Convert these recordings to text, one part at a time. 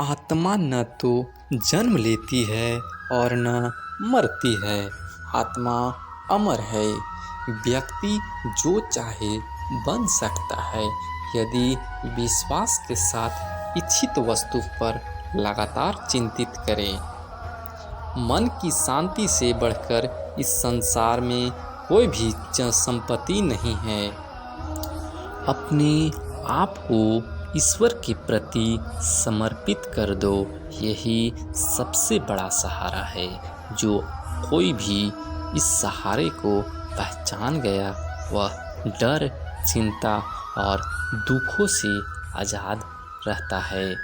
आत्मा न तो जन्म लेती है और न मरती है। आत्मा अमर है। व्यक्ति जो चाहे बन सकता है यदि विश्वास के साथ इच्छित वस्तु पर लगातार चिंतित करे। मन की शांति से बढ़कर इस संसार में कोई भी संपत्ति नहीं है। अपने आप को ईश्वर के प्रति समर्पित कर दो, यही सबसे बड़ा सहारा है। जो कोई भी इस सहारे को पहचान गया वह डर, चिंता और दुखों से आज़ाद रहता है।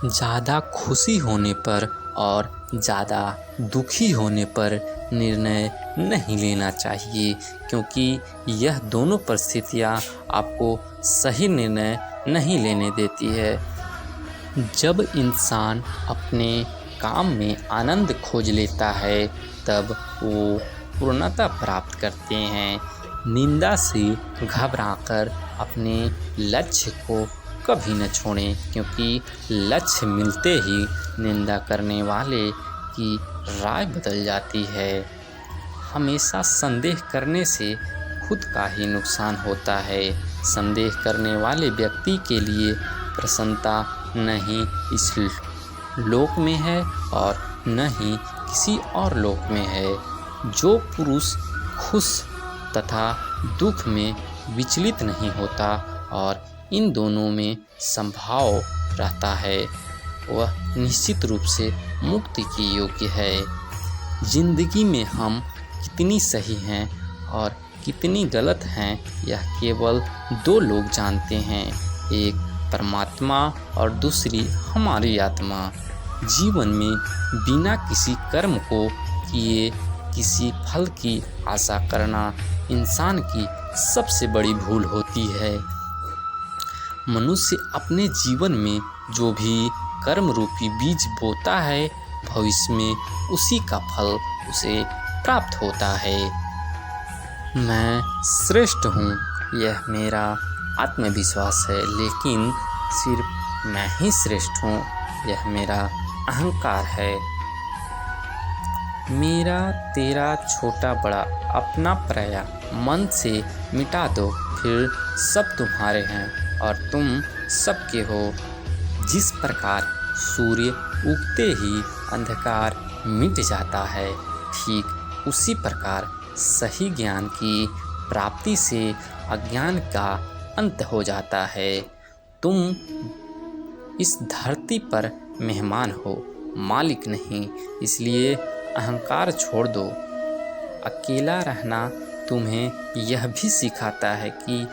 ज़्यादा खुशी होने पर और ज़्यादा दुखी होने पर निर्णय नहीं लेना चाहिए, क्योंकि यह दोनों परिस्थितियाँ आपको सही निर्णय नहीं लेने देती है। जब इंसान अपने काम में आनंद खोज लेता है तब वो पूर्णता प्राप्त करते हैं। निंदा से घबराकर अपने लक्ष्य को कभी न छोड़ें, क्योंकि लक्ष्य मिलते ही निंदा करने वाले की राय बदल जाती है। हमेशा संदेह करने से खुद का ही नुकसान होता है। संदेह करने वाले व्यक्ति के लिए प्रसन्नता न ही इस लोक में है और न ही किसी और लोक में है। जो पुरुष खुश तथा दुख में विचलित नहीं होता और इन दोनों में संभाव रहता है, वह निश्चित रूप से मुक्ति के योग्य है। जिंदगी में हम कितनी सही हैं और कितनी गलत हैं यह केवल दो लोग जानते हैं, एक परमात्मा और दूसरी हमारी आत्मा। जीवन में बिना किसी कर्म को किए किसी फल की आशा करना इंसान की सबसे बड़ी भूल होती है। मनुष्य अपने जीवन में जो भी कर्म रूपी बीज बोता है भविष्य में उसी का फल उसे प्राप्त होता है। मैं श्रेष्ठ हूँ यह मेरा आत्मविश्वास है, लेकिन सिर्फ मैं ही श्रेष्ठ हूँ यह मेरा अहंकार है। मेरा तेरा छोटा बड़ा अपना पराया मन से मिटा दो, फिर सब तुम्हारे हैं और तुम सबके हो। जिस प्रकार सूर्य उगते ही अंधकार मिट जाता है, ठीक उसी प्रकार सही ज्ञान की प्राप्ति से अज्ञान का अंत हो जाता है। तुम इस धरती पर मेहमान हो, मालिक नहीं, इसलिए अहंकार छोड़ दो। अकेला रहना तुम्हें यह भी सिखाता है कि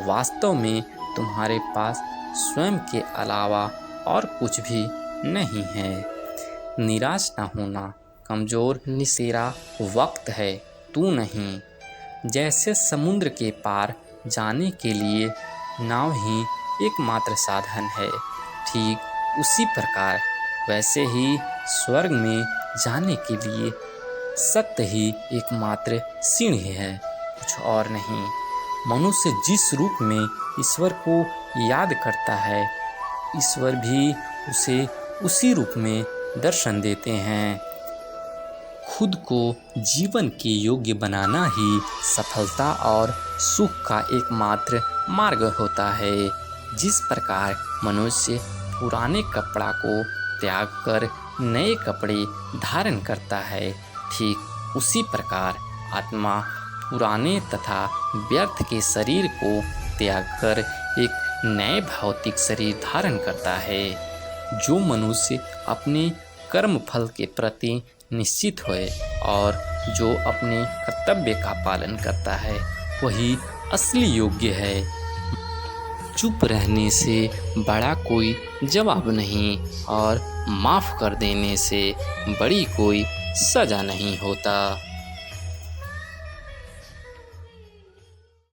वास्तव में तुम्हारे पास स्वयं के अलावा और कुछ भी नहीं है। निराश न होना, कमज़ोर तेरा वक्त है, तू नहीं। जैसे समुद्र के पार जाने के लिए नाव ही एकमात्र साधन है, ठीक उसी प्रकार वैसे ही स्वर्ग में जाने के लिए सत्य ही एकमात्र सीढ़ी है, कुछ और नहीं। मनुष्य जिस रूप में ईश्वर को याद करता है, ईश्वर भी उसे उसी रूप में दर्शन देते हैं। खुद को जीवन के योग्य बनाना ही सफलता और सुख का एकमात्र मार्ग होता है। जिस प्रकार मनुष्य पुराने कपड़ा को त्याग कर नए कपड़े धारण करता है, ठीक उसी प्रकार आत्मा पुराने तथा व्यर्थ के शरीर को त्याग कर एक नए भौतिक शरीर धारण करता है। जो मनुष्य अपने कर्म फल के प्रति निश्चित होए और जो अपने कर्तव्य का पालन करता है वही असली योग्य है। चुप रहने से बड़ा कोई जवाब नहीं और माफ़ कर देने से बड़ी कोई सज़ा नहीं होता।